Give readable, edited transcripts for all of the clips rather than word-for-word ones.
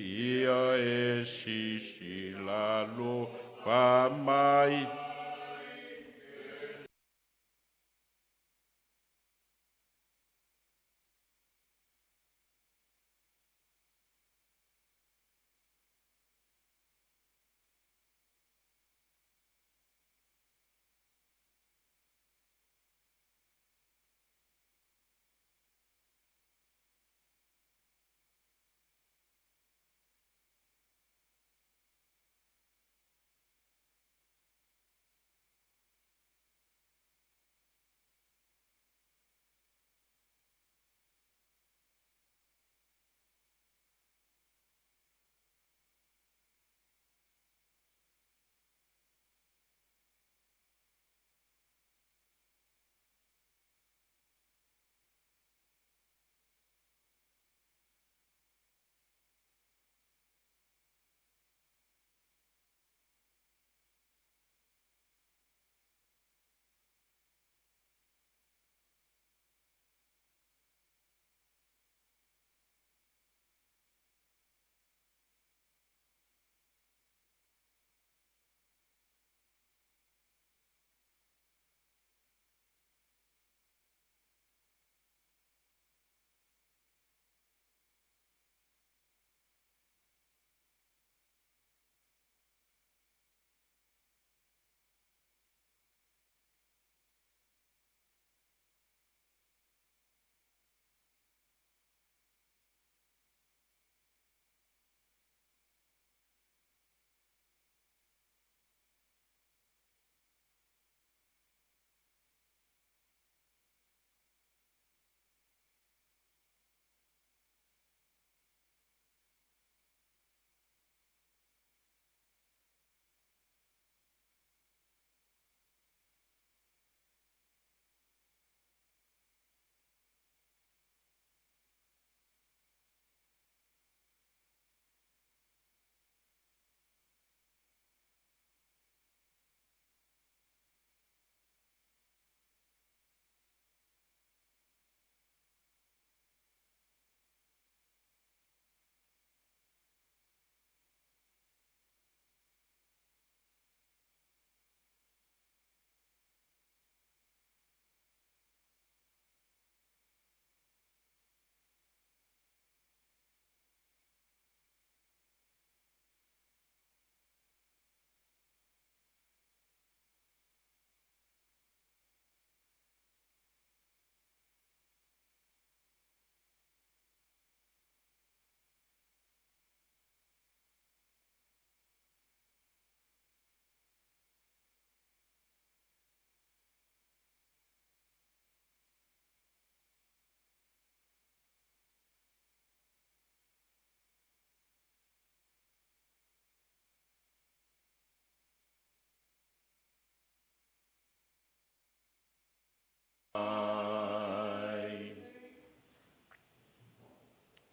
ia e sisi lalo whamai.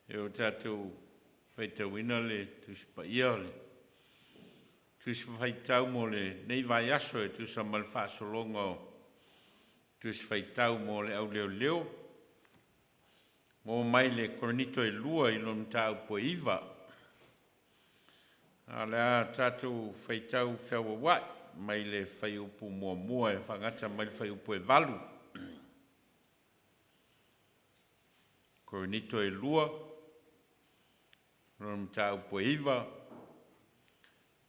E o tātou whaitawina le tusi pa ia le. Tusi whaitau mo le nei vai aso e tusa malwhaasolonga o tusi whaitau mo le au Leoleo. Mo mai le koronito e lua i lon tau po iwa. A le a tātou whaitau whiawa wat mai le whaiupu mua e whangata mai le whaiupu e valu. Koronito e lua. Lon tau po iwa.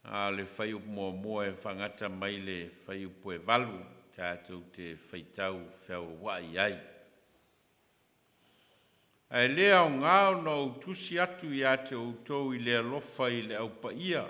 A le whaiupu mua e whangata mai le whaiupu e valu. Tātou te whaitau whiawa wai ai. Ai lea o ngāo no tusi atu i ate o tau i lea lofa i le au pa ia.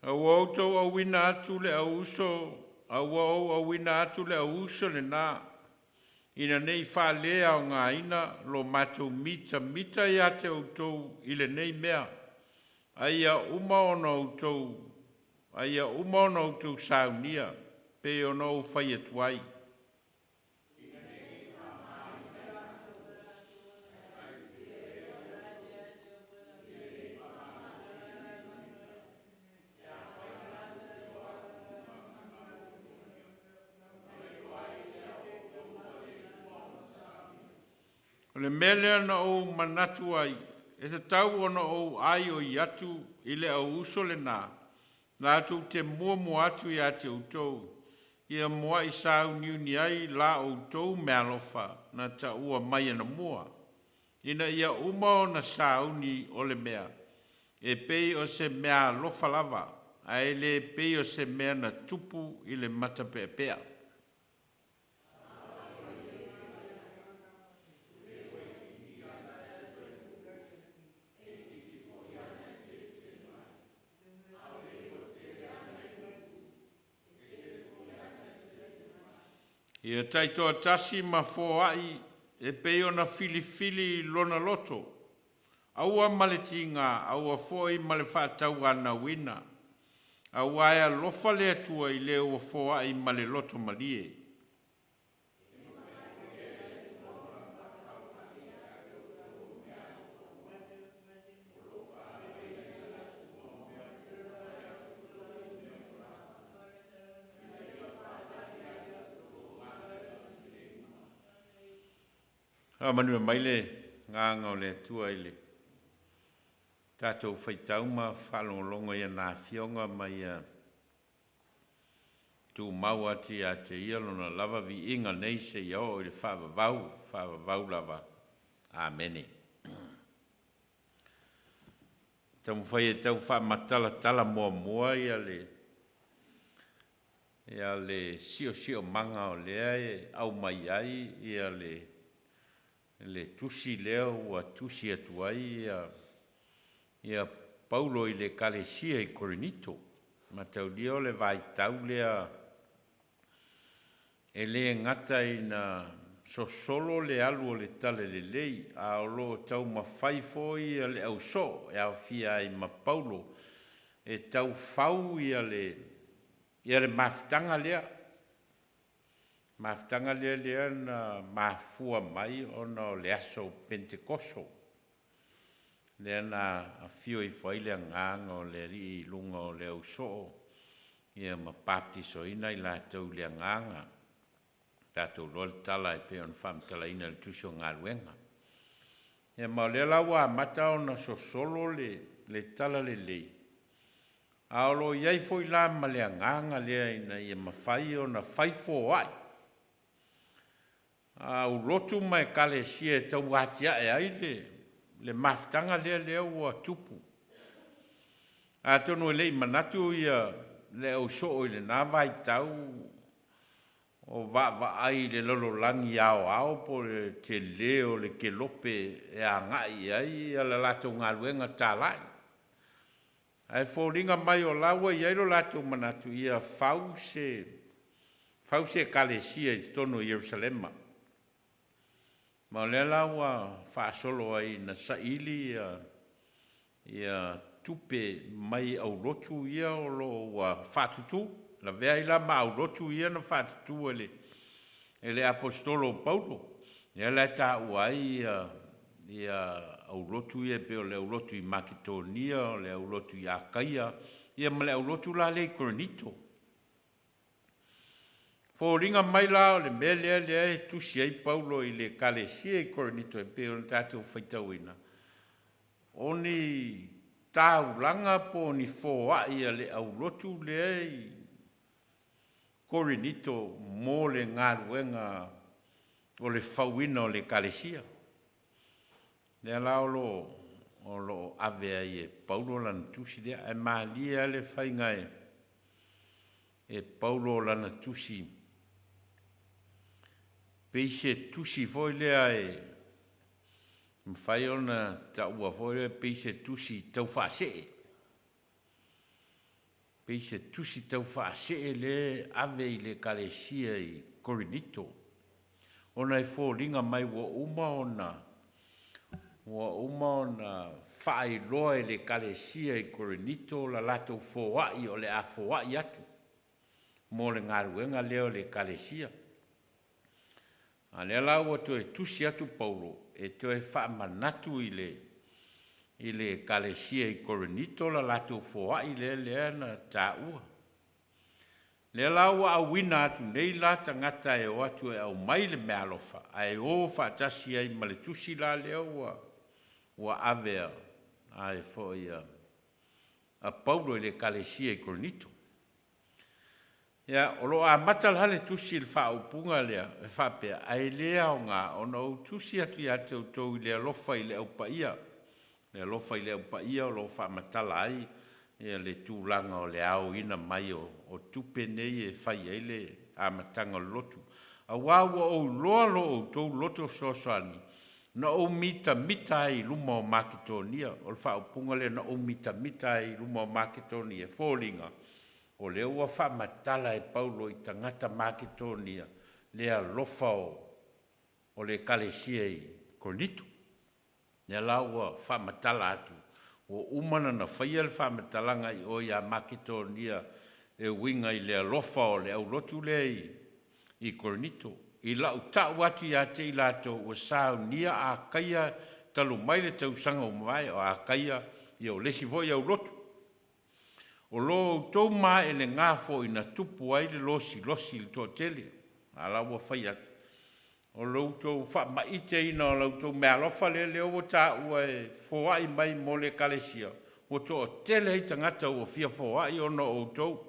Au au tau au wina atu le au uso, au wina atu le au uso le nā. Ina nei wha lea o ngā ina lo mātou mita i ate au tau i le nei mea. Aia uma ona au tau Ai a uma no tu saunia, pe o no whai atuai. O le mele na o manatu ai, e te tau ona o ai o i atu i le au uso le nā. Nā atu te mua atu i a te utou. Ia mua i sau niuni ai la o utou mea lofa na ta ua mai ana mua. Ina ia uma o na sauni o le mea. E pei o se mea lofa lava. A ele pei o se mea na tupu i le mata pea. Ia taitoa tasi ma foai e pei ona filifili lona loto. Aua maletinga, aua foi male whātau ana wina. Aua ea lofa le atua i leo foai male loto malie. Manua maile nganga o le tua ile. Tātou whaitau ma whalongolongo ia nā whionga mai tū mau ati a te ia lona lava vi inga nei se iao i le whawavau lava. Amene. Tamu whai e tau whamatala mua ia le sio manga o lea e au mai ai ia le tusi leo ua tusi atuai ia Paulo i le kalesia i Korinito. Ma tau leo le vaitau lea e le ngata i na sosolo le alu o le tale le lei a olo tau mawhai foi le au so e au fia i ma Paulo e tau fau ia le maftanga lea. Maftanga lea na mafua mai ono le aso Pentekoso. Lea na fio i fai le nganga o le ri lunga o le au so ia ma baptiso ina i la tau le nganga. Tātou lol tala e pe on fam tala ina le tusio ngā ruenga. Ia ma le lawa mata o na sosolo le tala le lei. Aolo iai foi la ma le nganga lea ina ia mawhai o na whaifo ai. Au lotu mai kalesia e tau atia e ai le maftanga lea ua tupu. A tonu e lei manatu ia le au so i le nā vai tau o va ai le lolo langi ao po le te leo le ke lope e a ngai ai a le lato ngā luenga tālai. Ai fōringa mai o laua i airo lato manatu ia fause kalesia i tono Yerusalema. Ma le laua whaasolo ai na saili ia tupe mai au lotu ia o lo wa whatutu. La vea ila ma au lotu ia na whatutu ele apostolo Paulo. Ia le ta uai ia au lotu ia pe o le au lotu i Makedonia, o le au lotu i Akaia, ia ma le au lotu la le Korinito. Fōringa mai la o le mele le tusi ai Paulo i le kalesia i Korinito e pe o le tātou whaitauina. Oni tau langa po ni fōa ia le au lotu le ai Korinito mō le ngā ruenga o le whauina o le kalesia. Lea la o lo avea i e Paulo lana tusi lea, e maalia le whainga e Paulo lana tusi. Peise tusi foi lea mwhai ona taua foi lea peise tusi tau whaasee. Peise tusi tau whaasee le ave i le kalesia i Korinito. Ona e fōringa mai wa uma ua uma ona whaailoa e le kalesia i Korinito la latou foa'i o le a foa'i atu mo le galuega lea o le kalesia. A lea la ua toe tusi atu Paulo e toe whaamanatu i le kalesia i Korinito la latou foa'i lea na tāua. Lea la ua auina atu nei la tangata e o atu e au mai le mea alofa, ai o whaatasi ai ma le tusi la lea ua avea ai foi a Paulo i le kalesia i Korinito. Ia, o lo a matalhale tusi il whaaupunga lea, e whapea, ai lea o ngā, ona o tusi atu i ate o tau i lea lofa i lea upaia. Lea lofa i lea upaia o lo wha matala ai, ia le tūlanga o le au ina mai o tupe nei e whai eile a matanga lotu. A wawa o loa lo o tau lotu sosoani, na o mita ai luma o Maketonia, o le whaaupunga lea na o mita ai luma o Maketonia, e fōlinga. O lea ua whaamatala e Paulo i tangata Maketonia, lea lofa o le kalesia i Korinito. Lea la ua whaamatala atu. O umana na whaia le whaamatalanga i o ia Maketonia e winga i lea lofa o le au lotu lea i Korinito. I lau tau atu i ate i lato o Sauniga a kaia talu mai le tausanga o mai o a kaia i o lesi voi au lotu. O lo tau mai e le ngāfo i na tupu ai le losi le tō tele. A la ua whai atu. O lo tau wha maite ina o lo tau mea lofa leo o tā ua e whoai mai mo le kalesia. O tō tele hei tangata ua fia whoai ono o tau.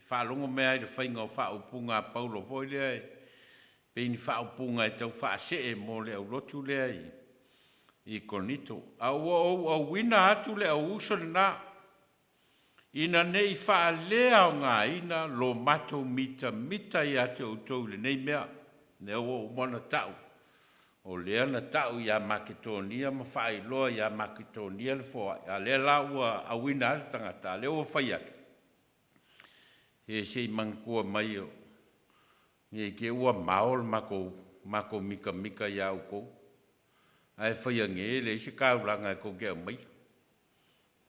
Whaalongo mea i le whainga o whaupunga Paulo voi lea e. Peini whaupunga e tau whaasee mo le au lotu lea i Korinito. A ua au wina atu le au uso le nā. Ina nei whaalea o ngā ina lo mato mita i ate o tau le nei mea. Nea ua umana tau. O lea na tau i a Maketonia ma whaailoa i a Maketonia le fōa. A lea la ua awina atu tangata. A lea ua whai atu. E sei mangkua mai o. E ke ua maol mako mika i au kou. Ai whai ange le isi kauranga e kou kea mai.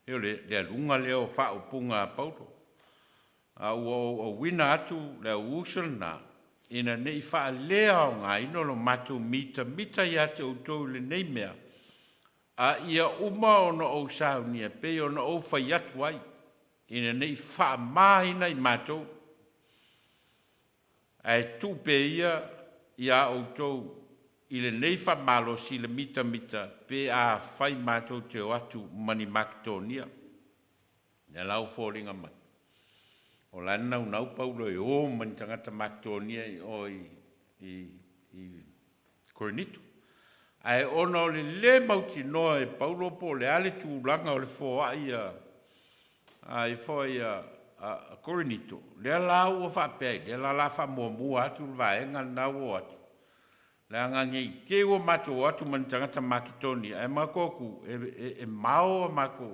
Eo le alunga leo whaupunga Paulo. A ua wina atu le usal na. Ina nei whaalea o ngā ino lo matu mita i ate o tau le nei mea. A ia uma o na o Saunia pe o na o whai atu ai. Ina nei whaamāina i mātou. Ai tupe ia o tau i le nei whamalo si le mita pe a whai mātou te o atu mani Maketonia. Ia lau fōringa mai. O lana nau Paulo e o mani tangata Maketonia i Korinito. Ai ona o le mauti noa e Paulo po le ale tūlanga o le fōa ai foi a Korinito. Le la o fa pe, le la fa mo atu vaenga na o atu. Le anga ngi ke o mato atu man tangata Maketonia e makoku e mao mako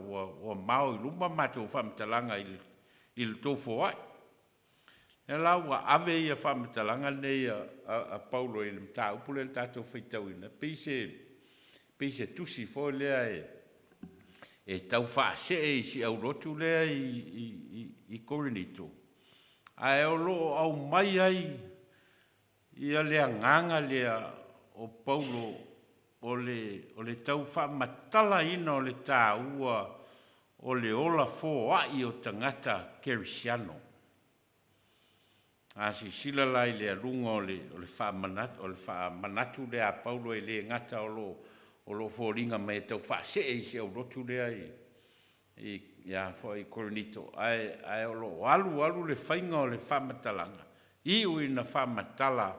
o mao luma mato fa mtalanga il tofo ai. Le la o ave ia fa mtalanga nei a Paulo il mta upule tato feitawina. Pise tusi fo le e tau whaasee si au lotu lea i Korinito. Ai o lo au mai ai ia lea nganga lea o Paulo o le tau whaamatala ina o le tā ua o le ola fōai o tangata Kerisiano. Asi sila lai lea lunga o le whaamanatu lea Paulo e le ngata o lo fōringa mai tau whaasee si au lotu lea i Korinito. Ai o lo alu le whainga o le whamatalanga. Iu ina whamatala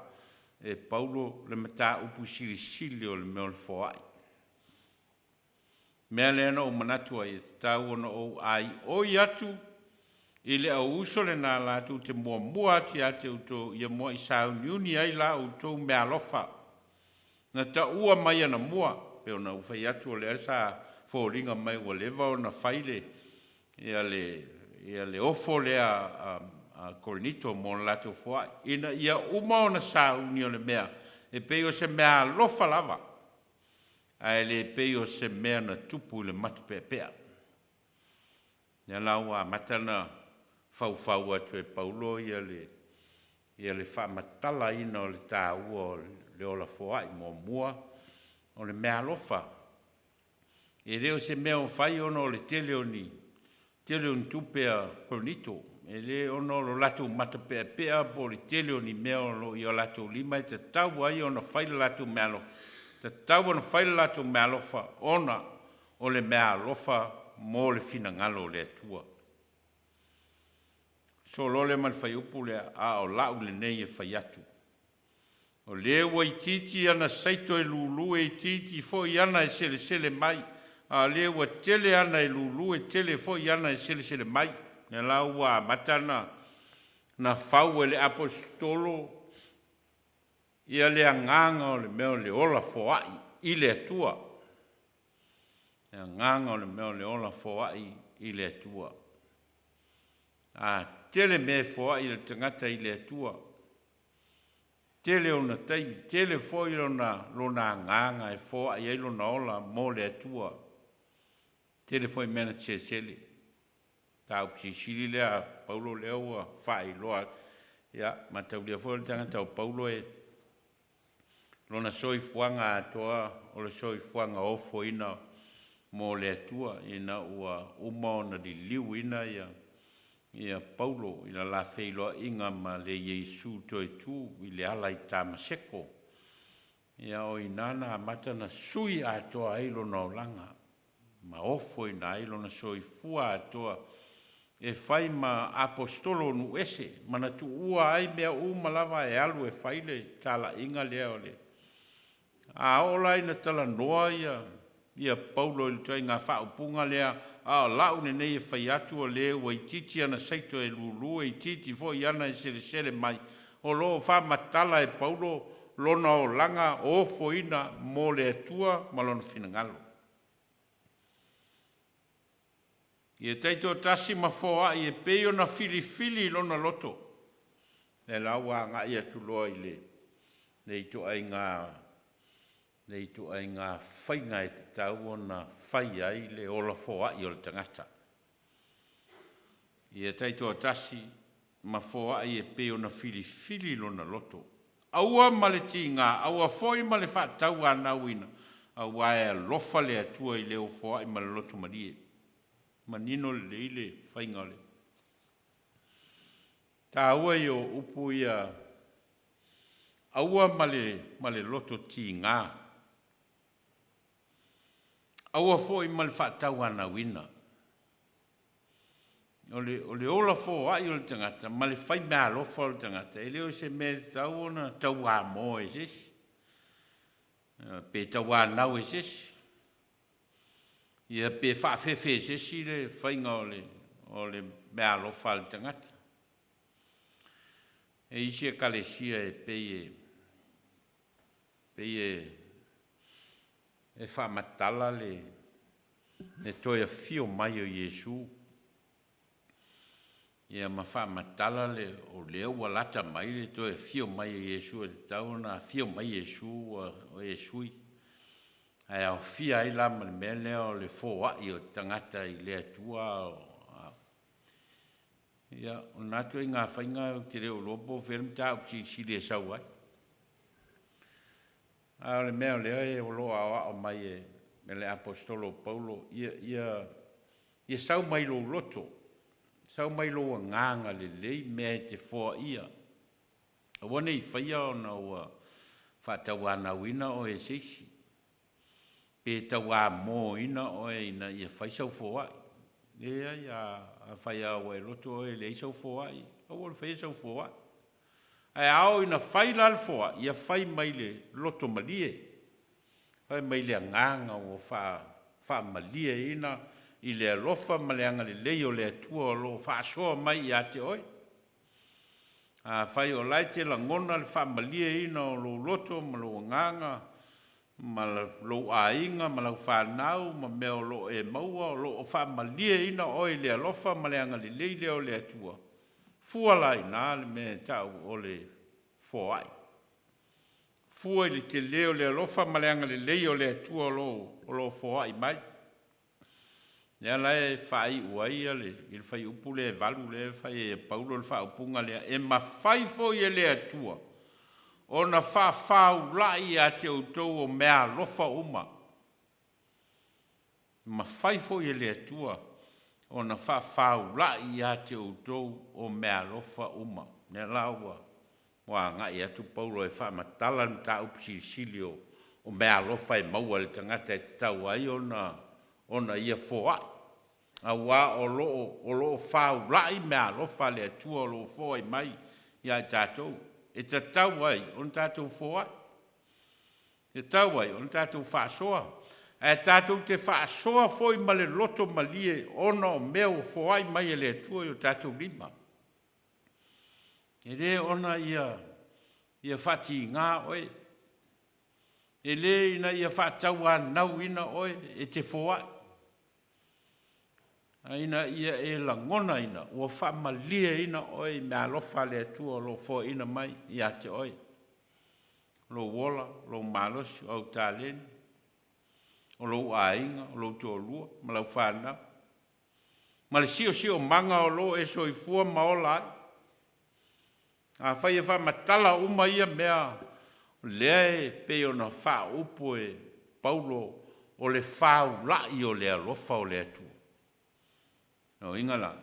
e Paulo le mata upu sili o le meo le fōai. Mea lea na o manatu ai, tau ona o ai oi atu i le au uso le nā lātu te mua ati ate uto ia mua i Sauniuni ai la uto mea lofa. Na ta ua mai ana mua. Peo na ufai atu o le asa fōringa mai o lewa o na whaile ia le ofo lea a Korinito mo na lato fōai. Ina ia uma o na Sauni o le mea e peo se mea lofa lava. ai le pei o se mea na tupu le mata pea. Ia lau a matana fau atu e Paulo ia le whamatala ina o le tā ua le ola foai mo mua o le mea alofa. E reo se mea o whai ono o le tele o ni tupea koronito. E le ono lo latu mata pea po le tele o ni mea o lo i o latu lima e te tau ai ona whai le latu mea alofa. Te tau ona whai le latu mea alofa ona o le mea alofa mo le fina ngalo le atua. So lo le man whai upu le a o lau le nei e whai atu. O le ua i titi ana saito e lulu e titi fo i ana e sele mai. A le ua tele ana e lulu e tele fo i ana e sele mai. Ne la ua matana na whau e le apostolo ia le anganga o le meo le ola foai i le atua. Le anganga o le meo le ola foai i le atua. A tele me foai i le tangata i le atua. Tele ona taimi, tele foi lona anganga e foai e lona ola mo le atua. Tele foi mena sele. Tau pisili lea Paulo lea fai loa. Ia, matau lea foi le tangata o Paulo e lona soifuanga atoa o le soifuanga ofo ina mo le atua ina ua uma ona li liu ina ia Paulo ina la feiloa inga ma le Yesu toi tu i le ala i tamaseko ia o inana mata na sui atoa ai lona olanga ma ofo ina ai lona soifua atoa e fai ma apostolo nu ese mana tu ua ai mea uma lava e alu e fai le tala inga lea o le a ola ina tala noa ia Paulo i toi ngā whaupunga lea a lau ne nei e whai atu o lea ua i titi ana saito e lulu e i titi fo i ana e sele mai o lo wha matala e Paulo lona o langa o fo ina mo le atua ma lona finangalo. I e teito tasi ma foa i e peo na fili lona loto. E lau a ngā ia tu loa i le ito ai ngā whainga e te tau o na whai ai le ola foa i o le tangata. I e teito tasi ma foa i e peo na fili lona loto. Aua ma le tinga, aua foi ma le whaatau anau ina. Aua e lofa le atua i leo foa i ma le loto marie. Manino le ile whainga le. Tā ua i o upu ia aua ma le loto tinga. Aua foi ma le whaatau anau ina. O le ola fo ai o le tangata, ma le whai mea lofa o le tangata. E leo se me tau ona tau a mo e sisi. Pe tau a nau e sisi. Ia pe whaafefe e sisi le whainga o le mea lofa o le tangata. E isi e kalesia e e whaamatala le toia fio mai o Yesu. Ia ma whaamatala o leo wa lata mai le toia fio mai o Yesu. E tau na fio mai Yesu o Yesui. Ai au fia ai la ma le mea leo le fōa i o tangata i le atua. Ia o natu i ngā whainga o te reo lopo whenmta o si le sau ai. A le mea leo e o loa o mai me le apostolo Paulo. Ia sau mai lo loto. Sau mai lo nganga le lei mea te fōa ia. A wane i whaia o na ua whatawana wina o e seisi. Pe tawa mo ina o e ina ia whaisau fōa. Ea ia a whaia o e loto o e le isau fōa i. A wane whaisau fōa. Ai ao ina whailal fōa. Ia whai mai le loto malie. Whai mai le nganga o wha malie ina. I le alofa ma le anga le leo le atua o lo whaasoa mai i ate oi. A whai o lai te la ngona le whaamalia ina o lo loto ma lo nganga, ma lo ainga, ma lo whanau, ma mea o lo e maua o lo whaamalia ina oi le alofa ma le anga le leo le atua. Fua lai nā le me tau o le whoai. fua i te leo le alofa maleanga le leo le atua o lo foa i mai. Lea lai whai uaia le, il whai upu le valu le whai e paulo le wha upunga lea, e ma whai fo i le atua. O na whau lai a te utou o mea lofa uma. Ma whai fo i le atua, o na whau lai a te utou o mea lofa uma. Nea laua, wa ngai atu paulo e wha matala ni ta upsi silio o mea lofa e maua le tangata e te tau ai ona ia foa. A wā o loo whau lai mea lofa le atua o loo foa i mai ia i tātou. E te tau ai, on tātou foa. E tau ai, on tātou whaasoa. E tātou te whaasoa foi ma le loto malie ona o mea o foa i mai le atua i o tātou lima. E le ona ia whati ngā oi. E le ina ia whatau nau ina oi e te foa. Aina ia e la ngona ina, ua whamalia ina oi mea lofa le atua lo fo ina mai ia te oi. Lo wola, lo malosi, au tāleni, o lo ainga, o lo tōlua, ma lau whanau. Ma le sio manga o lo e soifua maola ai. A whai e whamatala uma ia mea lea e pe o na wha upo e paulo o le whau lai o lea lofa o lea tua. No ingala,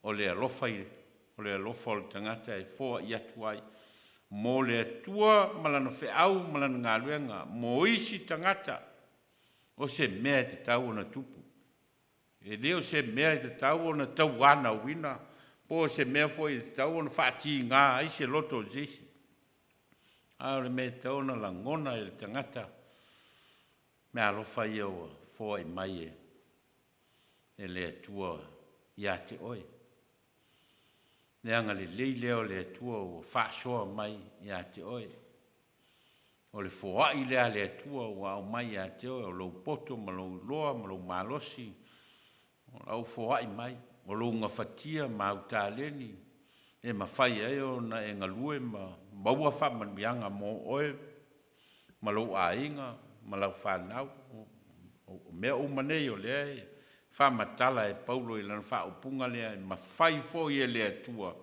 o lea lofa o le tangata e fōa i atu ai. Mō lea tua malana whiau, malana ngā luenga, mō isi tangata o se mea te tau o na tupu. E leo se mea te tau o na tau ana wina, po se mea foi te tau o na whati ngā ai se loto zisi. A le mea tau na langona e le tangata, mea lofa i au fōa i mai e lea tua ia te oi. Leanga le leo le atua o whaasoa mai ia te oi. O le foai lea le atua o au mai ia te oi, o lau poto, ma lau loa, ma lau malosi, o lau foai mai, o lau ngawhatia, ma au tāleni, e ma whai ai o na e ngalue, ma maua whamanianga mō oi, ma lau ainga, ma lau whanau, o mea umanei o lea e, whamatala e paulo i lana whaupunga lea, ma whai fo i e lea tua,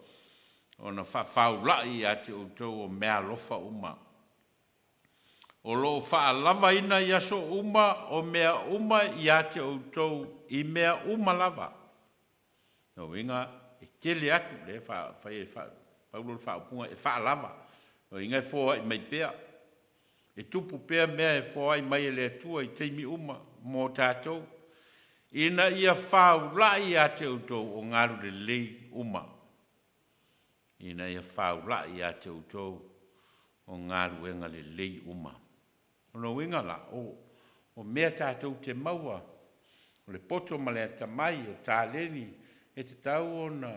o na whaulai a te utou o mea lofa uma. O lo whaalava ina i aso uma, o mea uma i a te utou i mea uma lava. No inga, e tele atu, le paulo whaupunga, e whaalava. No inga e fōa i mai pēa. E tupu pēa mea e fōa i mai e lea tua i teimi uma, mō tātou. Ina ia whaulai a te utou o ngaru le lei uma. Ina ia whaulai a te utou o ngaru enga le lei uma. Ono winga la, o mea tātou te maua, o le poto ma le atamai o tāleni, e te tau ona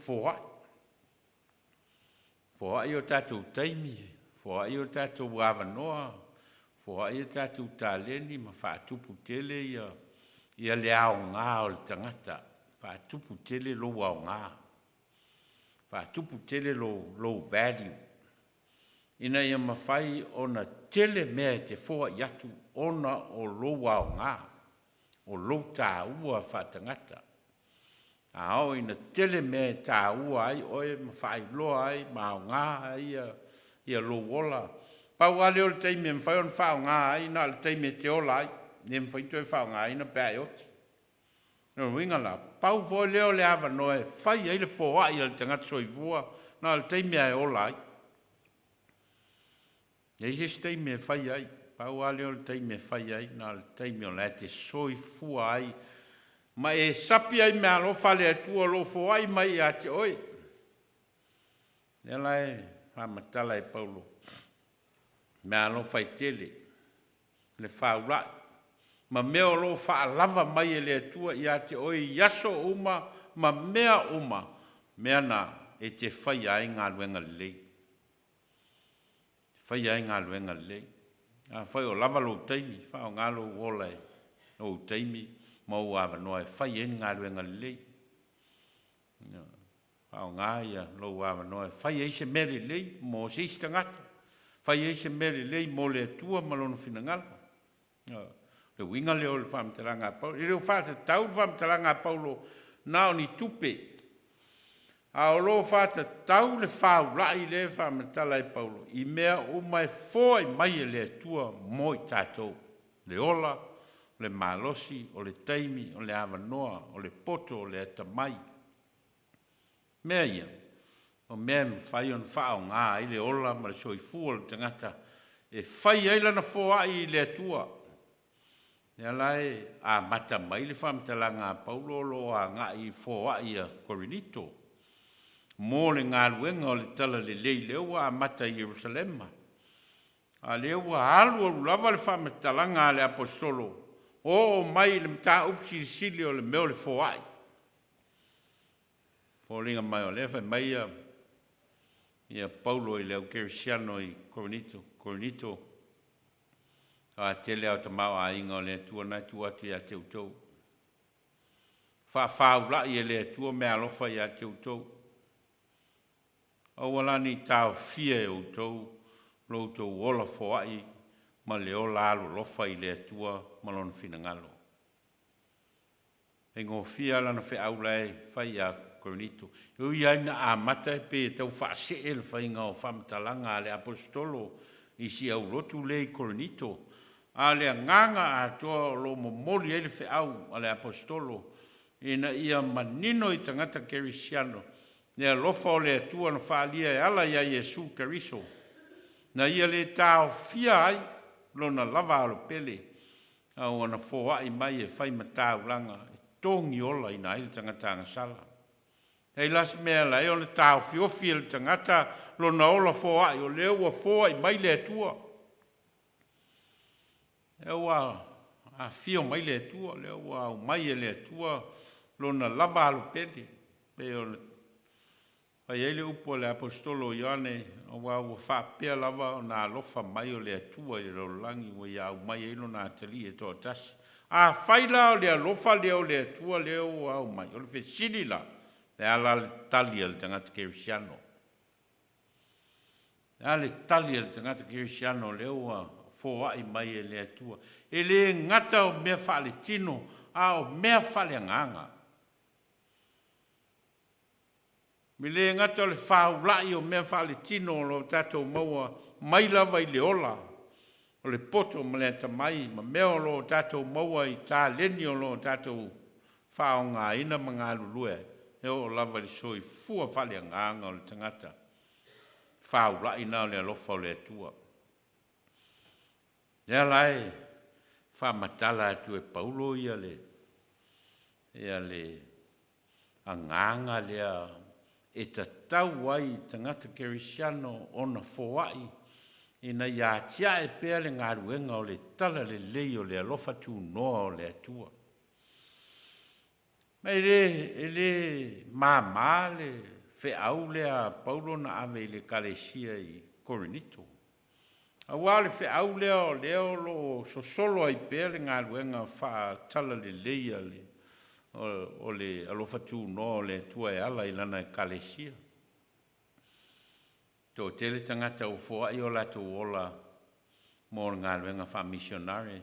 whoai. Whoai o tātou taimi, whoai o tātou wawanoa, Fōa ia tātou tāleni ma whaatupu tele ia le ao ngā o le tangata. Whaatupu tele lo ao ngā. Whaatupu tele lo value. Ina ia mawhai o na tele mea te fōa i atu ona o lo ao ngā. O lo tā ua whaatangata. Ao ina tele mea tā ua ai oe ma whai loa ai ma ao ngā ia lo wola. Pau ale o le teime mwhai on whao ngā ai, na le teime te ola ai, ne mwhai toi whao ngā ai na pēi oti. No winga la, pau fo leo le awa noe, whai ai le fōa i le tangata soifua, na le teime ai ola ai. Nei se teime whai ai, pau ale o le teime whai ai, na le teime o le te soifua ai, ma e sapi ai mea lo whale atua lo fōa ai mai a te oi. Nela e, whamatala e paulo. Mea lo fai tele, le whaurai. Ma mea lo whaalava mai e le atua i a te oi yaso uma, ma mea uma, mea na e te whai ai ngā luenga lei. Whai ai ngā luenga lei. Whai o lava lo teimi, whai o ngā lo ola e o teimi, ma o awa noa e whai ai ngā luenga lei. Ao ngā ia lo awa noe. Whai eise meri lei mō seisi tangata. Whai eise meri lei mō le tua malonu finangala. Le winga leo le whamtaranga Paulo. I reo whata tau le whamtaranga Paulo nao ni tupe. A o lo whata tau le whau lai le whamatala i Paulo. I mea o mai fōi mai le tua mō i tātou. Le ola, le malosi, o le taimi, o le awanoa, o le poto, o le atamai. Mea ia, o mea me whai on whao ngā i le ola ma le soifua le tangata. E whai ailana fōa i le atua. Nea lai a mata mai le whamtalanga Paulo lo a ngā i fōa i a Korinito. Mō le ngā luenga o le tala le Leoleo a mata i Jerusalema. A leo a alu o lava le whamtalanga le apostolo. O mai le mta upsi sili o le meo le fōa i. O ringa mai o lefa mai ia Paulo i leo kerisiano i Korinito. A te leo ta mau a inga o le tua nai tua atu i a te utou. Whawhau i e le tua mea alofa i a te utou. O walani tau fia e utou, Lotu ola foai, ma leo lalo lofa i le tua malon finangalo. E ngō fia lana whi aulai whai a Korinito. Ui aina a mata e pe tau whaase e le whai ngā o whamtalanga le apostolo i si au Lotu le Korinito. A le nganga a toa lo momoli e le whi au a le apostolo. E na ia manino i tangata kerisiano. Nea lofa o le tua na whaalia e ala ia Jesu Keriso. Na ia le tau fia ai, lona lava alo pele. Au ana fōa i mai e whai matau langa. Tongi ola i na ili tangata ngasala. Hei las mea la e o le tau fiofi le tangata lona ola fōa i o leo ua fōa i mai le tua. Leo a fio mai le tua, leo a mai e le tua lona lava alo pele. Pe o le Pai ele upo le apostolo Ioane o ua whapea lava o nā lofa mai o le atua i rolangi o iau mai eilo nā tali e tō tasi. A whaila o le alofa leo le atua leo au mai. O le whesini la le ala le tali le tangata kerisiano. A le tali le tangata kerisiano leo a fōai mai e le atua. E le ngata o mea whale tino a o mea whale nganga. Mi le ngata le whaulai o mea whale tino lo tatou maua mai lava i le ola. O le poto ma le atamai, ma mea lo tatou maua i tā leni o lo tatou whao ngā ina ma ngā lulue. E o lava li soi fua whale nganga o le tangata. Whaulai nao le alofa o le atua. Nea lai, whamatala atu e Paulo ia le. Ia le anganga lea e ta tau ai tangata kerisiano o na fōai i na ia tia e pēr le ngā ruenga o le tala le lei o le alofa tū noa o le atua. Mai le māmā le whe au lea Paulo na ave le kalesia i Korinito. A wā le whe au lea o leo lo sosolo ai pēr le ngā ruenga wha tala le lei a le o le alofa tū no le tua e ala i lana e kalesia. Tō tele tangata o fōa i o lato ola mō ngā ruenga wha missionare.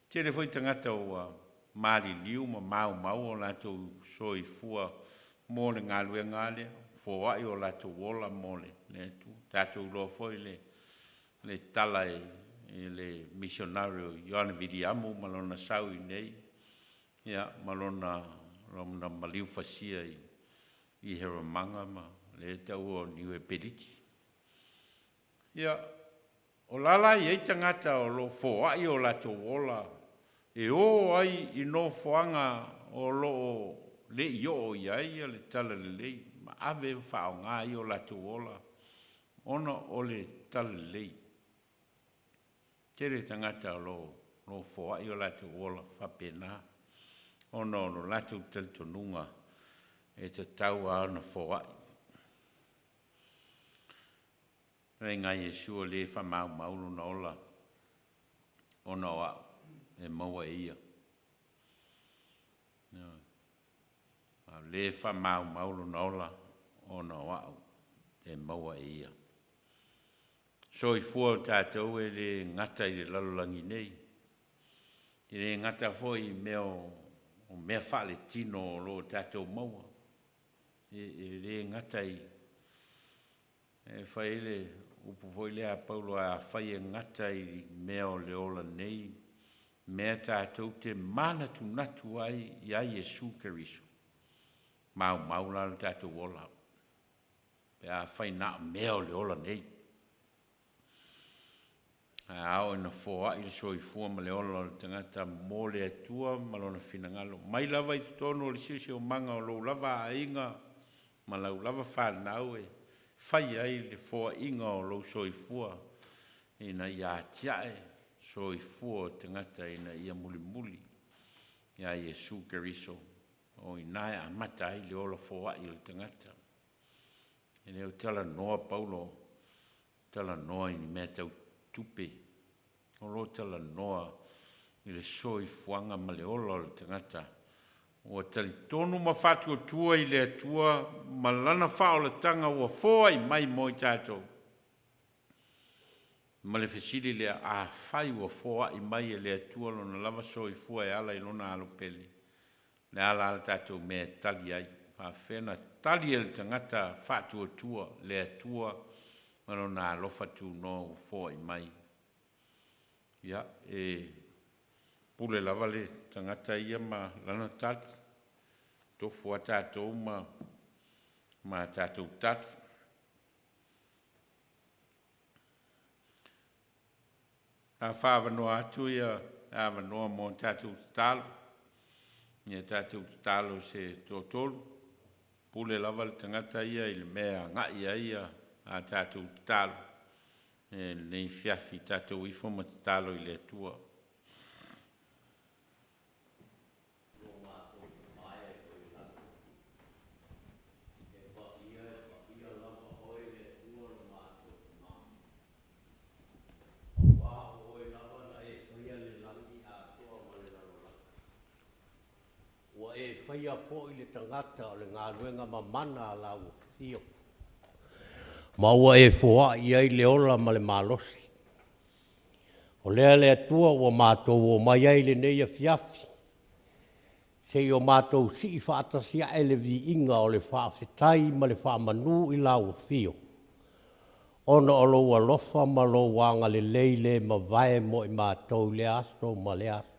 Tele foi tangata o Māri liu ma mau o lato soi fua mō le ngā ruenga le. Fōa i o lato ola mō le tu. Tātou lo foi le tala e le missionare o Ioana Viriamu malona sau i nei. Ia, malona maliu fasia i Heramanga ma le tau o niu e periti. Ia, o lala i ei tangata o lo fōai o lato ola. E o ai i no foanga o lo le i o iai le tala le lei. Ma ave whao ngā i o lato ola. Ona o le tala le lei. Tere tangata o lo fōai o lato ola whapena. Ono no latu teltonunga e te tau a ana fōai. Rei ngā Iesu o le whamau maulu na ola. Ono a e maua ia. le whamau maulu naola o na wau e maua e ia. So I fua tātou e le ngata I le lalolangi nei. I le ngata foi meo o mea whale tino o lo tātou maua. E le ngata I e whai le upu foi lea paulo a whai e ngata I meo le ola nei. Mea tātou te mana tu natu ai I a Yesu Keriso. Mau la tātou ola. Pe a whai na meo le ola nei. Ao ina fōa I le soi fua ma le ola le tangata mō le atua ma lona finangalo. Mai lava I tutono le sisi o manga o lou lava a inga ma lau lava whanau e whai ai le fōa inga o lou soi fua ina ia tiae soi fua tangata ina ia muli muli ia Yesu Keriso o inae a mata ai le ola fōa I le tangata. Ine o tala noa Paulo, tala noa I mea tau tupe. O lo tala noa I le soi fuanga ma le ola le tangata. O tali tonu ma fatu o tua I le atua, ma lana whao le tanga ua fōa I mai moi tātou. Ma le fesili le a whai ua fōa I mai e le atua lona lava soi fua e ala I lona alo pele. Le ala tātou mea tali ai. Pa whena tali e le tangata fatu o tua, le atua, ma lona alofa tu no fōa I mai. Ia, pule lava le tangata ia ma lana tali. Tofu a tātou ma tātou tali. A whāwanoa atu ia, a wanoa mō tātou talo. Ia tātou talo se tōtolu. Pule lava le tangata ia I le mea ngai ia a tātou talo. Nei fiafi tātou ifo ma talo I le atua. Whaia fōi le tangata o le ngā ruenga ma mana la o fio. Ma ua fōa I ai le ola ma le malosi. O lea le atua ua mātou o mai ai le neia fiafi. Se I o mātou si I whaatasia e le vi inga o le whaafetai ma le whaamanu I la o fio. Ona o lo ua lofa ma lo wanga le leile ma vae mo I mātou le aso ma le aso.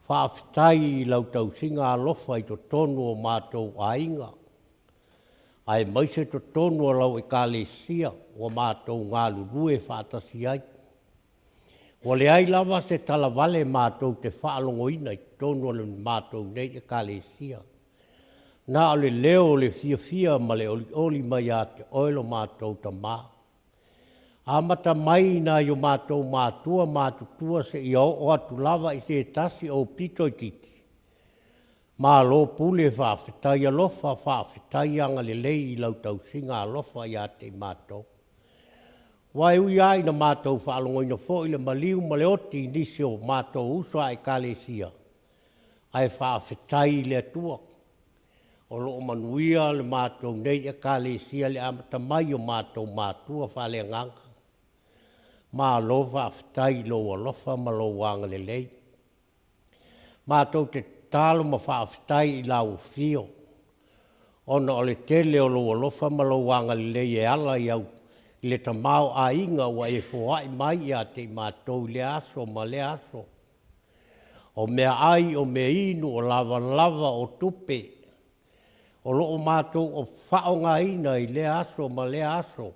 Whaafitai I lau tau singa alofa I to tonu o mātou a inga. Ai maise to tonu o lau e ka le sia o mātou ngā lurue whaatasi ai. O le ai lava se tala vale mātou te whaalongo ina I tonu o le mātou nei e ka le sia. Nā o le leo le fia ma le oli mai a te oilo mātou ta maa. Amata mai na yo mātou mātutua se I o atu lava I se tasi o pito I titi. Mā lo pule whaafetai alofa whaafetai anga le lei I lau tau singa alofa I a te mātou. Wai ui ai na mātou whaalongoina fo I le maliu ma le oti nisi o mātou usua e kalesia. Ai whaafetai le atua. O loo manuia le mātou nei e kalesia le amata mai o mātou mātua whaale nganga. Ma lo whaafetai lo alofa ma lo wanga le lei. Mātou te talo ma whaafetai I lau fio. Ona o le tele o lo alofa ma lo wanga le lei e ala I au. I le tamau a inga wa e fōai mai a te mātou le aso ma le aso. O mea ai o mea inu o lava o tupe. O loo mātou o whaonga ina I le aso ma le aso.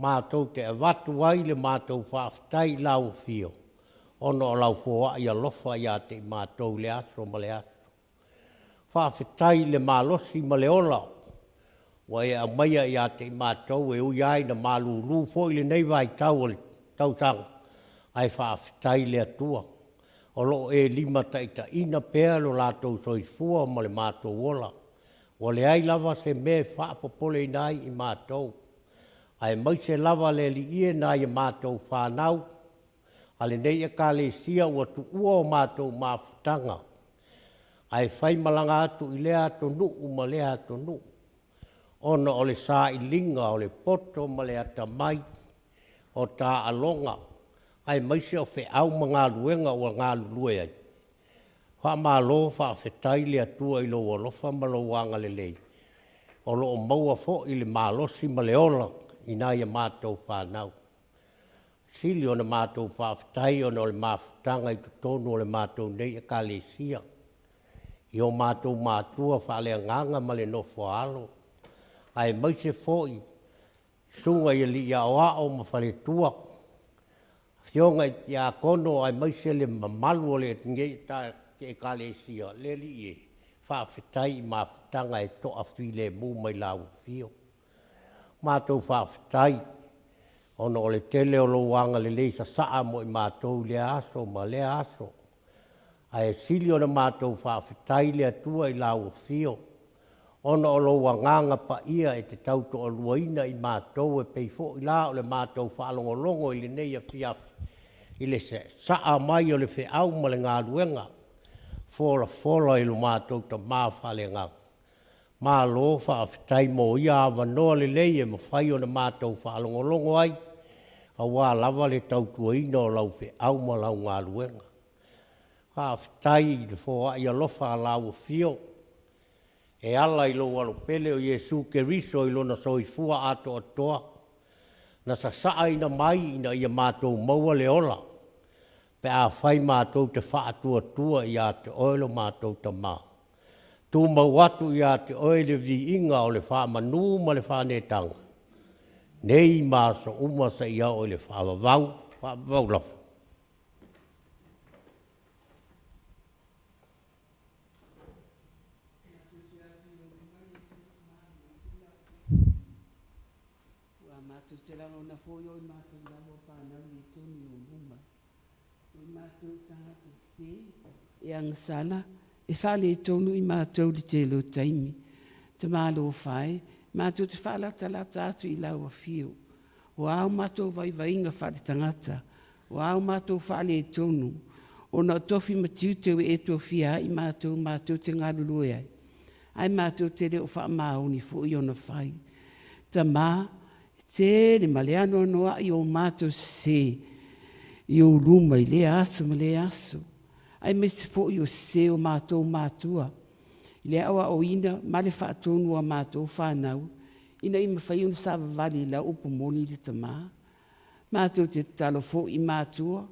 Mātou te avatu ai le mātou whaafetai lau fio. Ono o lau fōa I alofa I a te mātou le aso ma le aso. Whaafetai le mālosi ma le ola. Wa e a maia I a te mātou e ui ai na mālulu fo I le nei vai tau tanga. Ai whaafetai le atua. O loo e lima taita ina pēr lo lātou soifua ma le mātou ola. O le ai lava se me whaapopole nai I mātou. Ai mai se lava le li ie na I mātou whanau. Ale nei e ka le sia ua tu ua o mātou mawhutanga. ai whai malanga atu i lea tonu ma lea tonu. Ona o le sa i linga o le poto ma le ata mai o tā alonga. Ai maise o whi au ma ngā luenga o ngā lulue ai. Wha mā lo wha whetai le atua i lo walofa ma lo wanga le lei. O lo o maua fo i le mālosi ma le ola i nā ia mātou whanau. Sili o na mātou whawhetai o na o le mawhetanga i tutonu o le mātou nei e ka le sia. I o mātou mātua whale nganga ma le nofo alo. Ai maise fo i sunga i li ia oa o ma whale tua. Fionga i a kono ai maise le mamalu o le ngei ta ke ka le sia. Le li e whawhetai i mawhetanga e to a while mu mai lau fio. Mātou whawhetai. Ono o le tele o lo wanga le leisa saa mo i mātou le aso ma le aso. Ai sili o na mātou whawhetai le atua i lau fio. Ono o lo wanganga pa ia e te tauto o luaina i mātou e peifo i la o le mātou whaalongolongo i le neia fiafi. I le saa mai o le whi au ma le ngā ruenga. Fola i lo mātou ta māwhale ngā. Mā lo whawhetai mo ia awa noa le leie ma whai o na mātou whaalongolongo ai. A wā lava le tautua ina o lau whi au ma lau ngā ruenga. Whawhetai i le fōa i alofa a lau fio. E ala i lo walo pele o Jesu ke riso i lona soifua ato atoa. Na sa saa ina mai ina ia mātou maua le ola. Pe a whai mātou te whaatua tua i a te oilo mātou ta mā. Tu mauatu i a te oile vi inga o le whaamanu ma le whaanetanga. Nei māsa umasa i a o le whaavavau lafu. Te rano na foi o mātou ramo whānau i tōni o luma. O mātou tāta se e angasala, e whale e tōnu i mātou li te lo taimi. Te mālo whae, mātou te whalata la tātu i lau a whio. O au mātou vai inga whale tangata. O au mātou whale e tōnu. O na tofi matiu te e tō whia i mātou te ngalulu ai. Ai mātou te reo wha maoni fu i ona whai. Ta mā, te le maleano noa i o mātou se i o luma i le aso ma le aso. Ai me se fo i o se o mātou mātua. I le awa o ina ma le whaatonu a mātou whanau. Ina i mawhai una sa vavali la upo moni le tamā. Mātou te talo fo i mātua.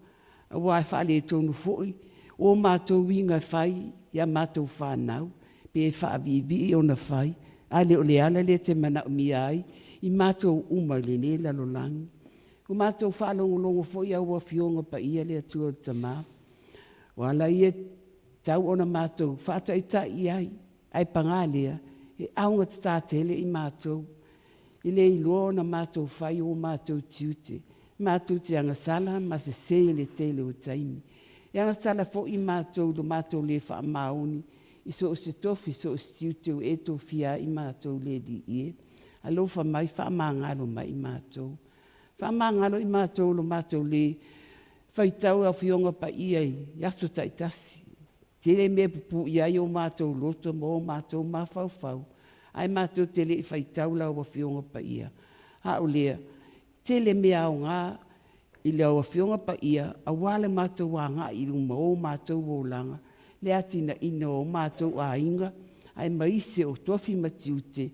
A wai whaale e tonu fo i. O mātou winga whai i a mātou whanau. Pe e whaavivi i ona whai. A le o le ala le te mana mi ai. I mātou uma le ne lalolangi. O mātou whaalongolongo fo i aua fionga pa ia le atua tamā. O ala ia tau ona mātou whaataita i ai. Ai pangalea, e aunga te tātele i mātou. I le iloa na mātou whai o mātou tiute. Mātou te angasala, ma se le tele o taimi. E angasala fo i mātou do mātou le wha maoni. I so o se tofi, so o se tiute o eto fia i mātou le di ie. Alofa mai whaamangalo mai i mātou. Whaamangalo i mātou lo mātou le whaitau a whionga pa iai, yasto taitasi. Tele me pupu iai o mātou loto mo o mātou mawhauwhau. Ai mātou tele i whaitau lau a whionga pa ia. Ha o lea, tele me au ngā i lau a whionga pa ia, a wale mātou a ngā i luma o mātou o langa. Le atina ina o mātou a inga, ai maise o tofi matiute,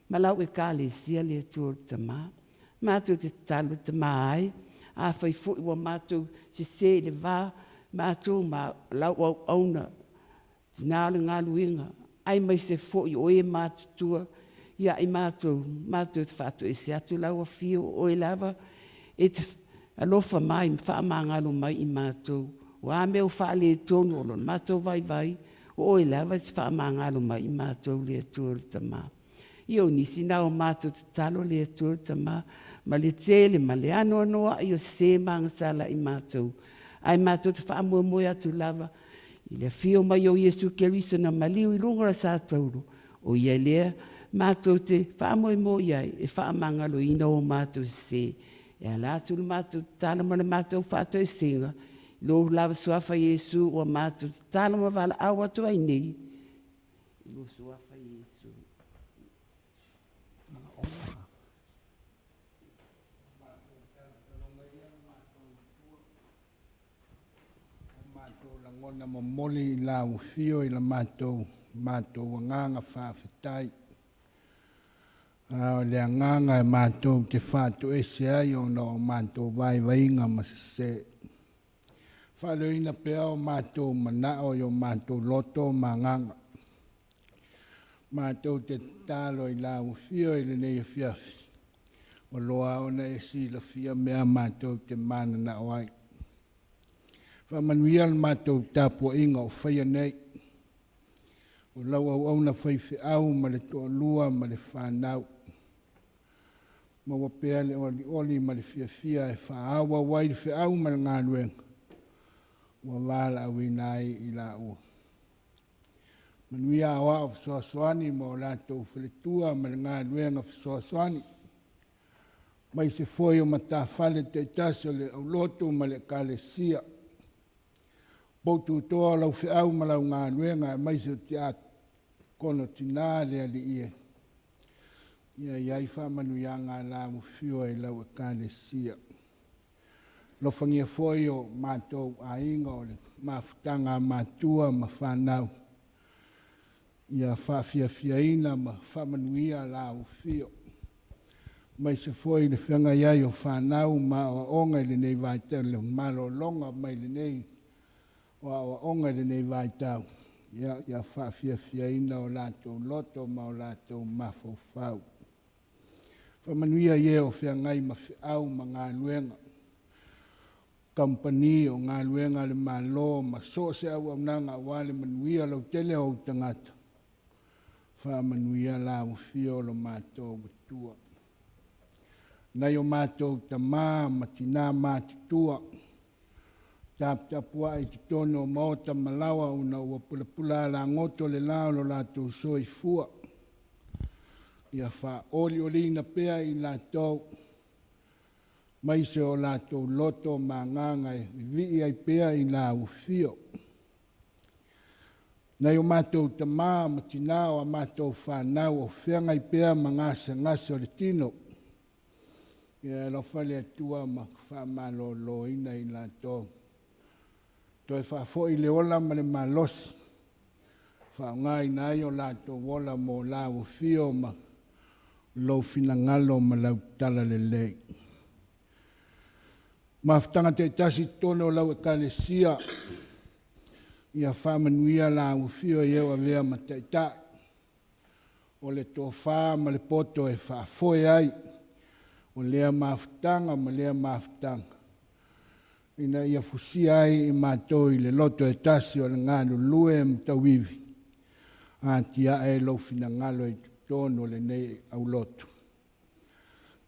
malau e kāle sia le atua tamā. Mātou te talo tamā ai, a whai fui wa mātou se le vā, mātou ma lau au auna, nāle ngā luenga. Ai mai se fui o e mātutua, ia i mātou te whātou e se atu lau a whio o e lava, e te alofa mai, whaamangalo mai i mātou. O a meo whaale e tonu olon, mātou vai, o e lava te whaamangalo mai i mātou le atua tamā. Io nisi nao mātou te talo le atua tamā, ma le tele, ma le ano anoa, io se mangasala i mātou. Ai mātou te whaamua moe atu lava, i le fio mai o Jesu Keriso na maliu i lungora sa tauru. O ia lea, mātou te whaamua moe iai, e whaamangalo ina o mātou se. E ala atu le mātou tala ma le mātou whātou e senga, Lo lava suafa Iesu o mātou tāna ma wala awa tu ai nei. Lo suafa Iesu. Langona momoli la ufio i la mātou nganga whawhetai. Le nganga e mātou te whātu ese ai o no mātou vai vainga masase. Whaloina pea o mātou manao i o mātou loto manganga. Mātou te talo i la ufio i le nei fiafi. O loa ona e si la fia mea mātou te mana na oai. Whamanuia le mātou tāpua inga o whaia nei. O lau au na whaiwhi au ma le toa lua ma le whanau. Ma wapea le oli ma le fia e whaawa wai le whi au ma le ngānuenga. Wa wala au inai i la ua. Manuia awa o whasoasoani ma o lātou whiletua ma le ngānuenga whasoasoani. Mai se foi o mata whale te tasio le au lotu ma le kalesia. Boutu toa lau whi au ma lau ngānuenga e mai se te atu. Kono tina lea li ie. Ia iai whamanu ia ngā lau whio e lau e kalesia. Lo whangia foi o mātou a inga o le mawhutanga mātua ma whanau. Ia whawhia ina ma whamanuia lau whio. Mai se foi le whanga iai o whanau ma o onga le nei vaitau le malo longa mai le nei o onga le nei vaitau. Ia whawhia ina o lātou loto ma o lātou mawhau. Whamanuia ie o whiangai ma whiau ma ngā luenga. Kampani o ngā luenga le malo ma so se au nanga wale manuia lau tele o tangata. Whamanuia lau whio lo mātou watua. Nai o mātou tamā ma tina mātitua. Tapua i te tono maota malawa una ua pula la ngoto le lao lo lātou soi fua. Ia wha oli olina pea i lātou. Mai se o lātou loto ma nganga e vii ai pea i la ufio. Nai o mātou tamā ma tina o a mātou whanau o whengai pea ma ngase o le tino. Ia lo whale atua ma whamalo lo ina i lātou. Toi whafo i le ola ma le malosi. Whaongai nai o lātou wola mo la ufio ma lo fina ngalo ma lau tala le lei. Mawhtanga te tasi tono lau e kalesia. Ia whamanuia la ufio i ewa vea ma te tai. O le tō wha ma le poto e whafoe ai. O lea mawhtanga ma lea mawhtanga. Ina ia fusia ai i mātou i le loto e tasi o le ngānu lue mtawivi. Tia e lau fina ngalo i tono le nei au loto.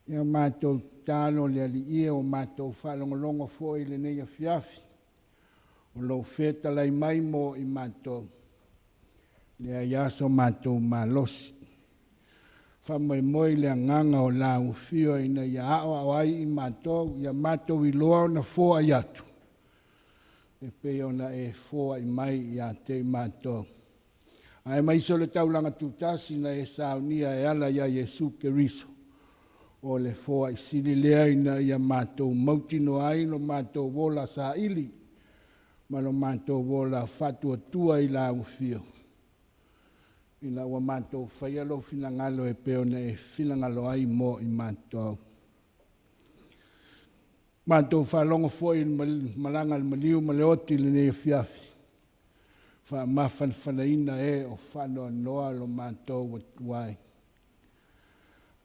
Ia mātou tāno le ali ie o mātou whalongolongo fo i le nei a fiafi. O lau feta lai mai mo i mātou. Lea iaso mātou mālosi. Whamai moi lea nganga o la ufio ina ia ao awai i mātou, ia mātou i loa na fōa i atu. E peo na e fōa i mai i a te mātou. Ai mai so le taulanga tūtasi na e Sauniga e ala ia Jesu Keriso. O le fōa i sili lea ina ia mātou mautino ai lo mātou wola sa ili. Ma lo mātou wola fatua tua i la ufio. Ina ua mātou whaialo fina ngalo e peo ne e fina ngalo ai mo i mātou. Mātou whalongo fwoi malanga le maliu ma le oti le ne e fiafi. Wha mawhan whanaina e o whanoa noa lo mātou watuai.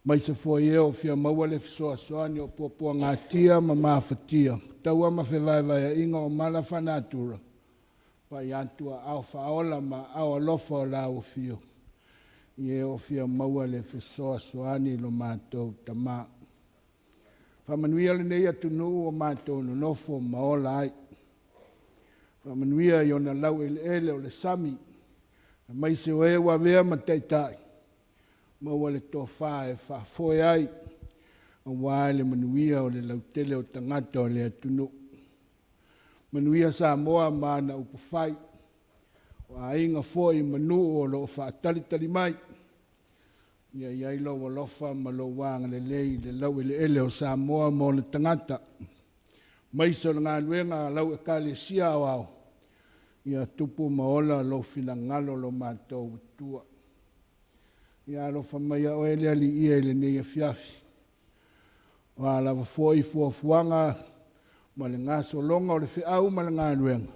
Mai se fwoi e o fia maua le fisoa soani o popua ngā tia ma mawhatia. Taua ma whewaiwai inga o mala whanatura. Pai atua au whaola ma au alofa o la o fio. Ie o fia maua le fisoa soani lo mātou tamā. Whamanuia le nei atunu o mātou no nofo maola ai. Whamanuia i ona lau ele o le sami. Mai se o ewa vea ma teitai. Maua le tofa e whafoe ai. A wā le manuia o le lautele o tangata o le atunu. manuia Samoa mana upu fai. O ainga foi manu o lo whaatalitali mai. Ia iai lo walofa ma lo wanga le lei le lau ele ele o Samoa mo le tangata. Maisa o ngā nuenga lau e ka le sia o au. Ia tupu maola lo fina ngalo lo mātou tua. Ia lo whamaia o ele ali ia ele nei a fiafi. Wa la foi fuafuanga ma le ngā solonga o le whiau ma le ngā nuenga.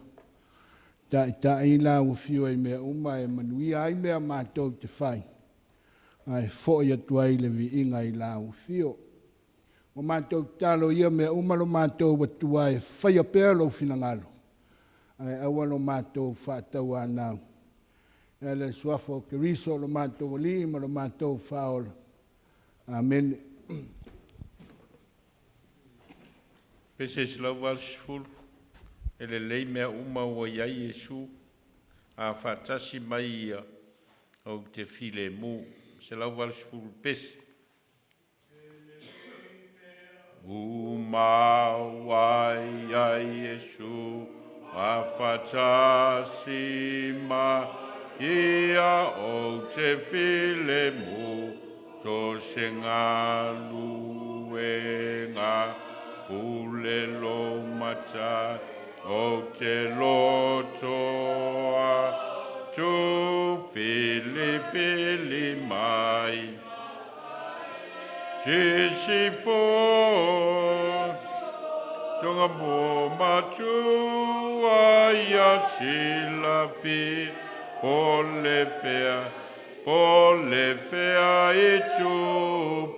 Ta ila u fio e mea uma e manuia ai mea mātou te whai. Ai foi atua i le vi inga i la u fio. O mātou talo ia mea uma lo mātou watua e whaia pēr lo fina ngalo. Ai awa lo mātou whātau anau. E le suafo ke riso lo mātou wali ma lo mātou whaola. Amen. Pese slau walsful, ele lei mea uma o iai Jesu, a whatasi mai ia o te file mu, se lau walsful pese. Uma wai ai Jesu, a whatasi mai ia o te file mu, so se ngā luenga, pule lo mata o te lotoa tu fili mai kisi fo tonga mo matua ia sila fi pole fea e tu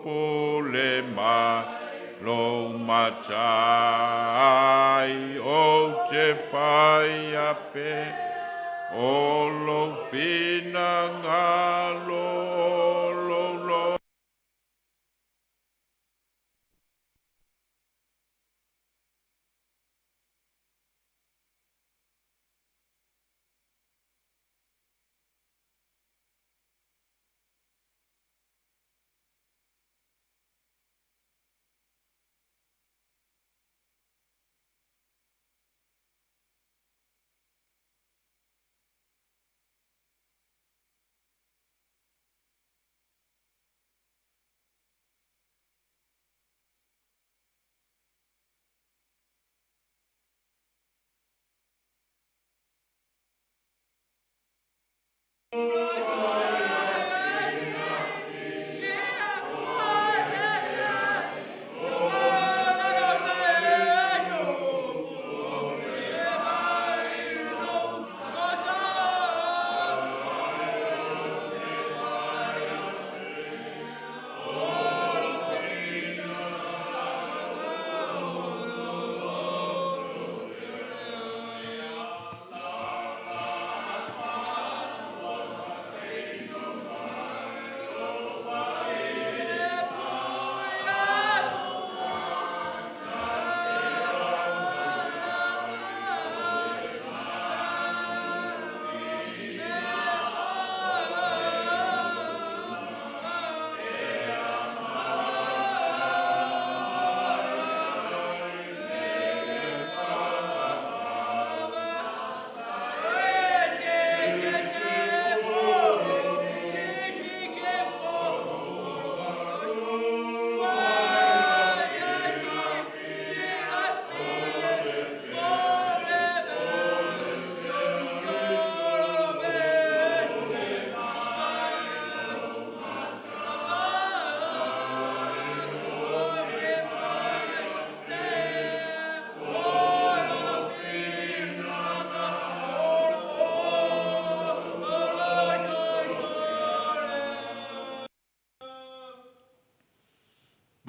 pole mai lo matai o te whai ape o lo fina ngalo lo.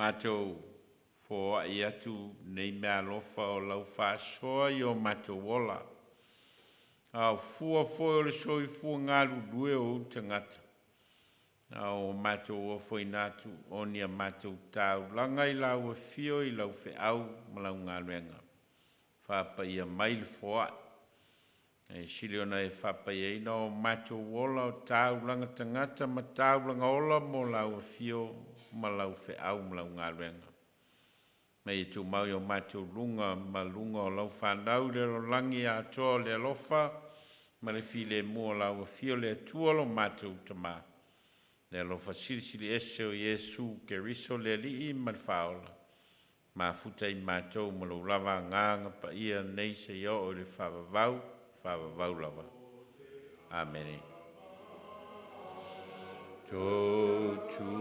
Mātou fo ai atu nei mea lofa o lau whāsoa i o mātou ola. Au fua foi o le soi fua ngāru due o tangata. Au mātou o foi nātu o nia mātou tau. Langa i lau a fio i lau fe au malau ngā renga. Whāpa ia mail foa. E siri ona e whāpa ia ina o mātou ola o tau langa tangata ma tau langa ola mo lau a fio ma lau fe au ma lau ngā renga. Mai tu mau o mātou lunga, ma lunga o lau whanau le lo langi a toa le alofa, ma le file mua lau a fio le atua lo mātou tamā. Le alofa sirisiri ese o Iesu ke riso le li I ma le whaola. Ma futa I mātou ma lo lava nganga pa ia nei se yo o le whavavau lava. Amen. Totu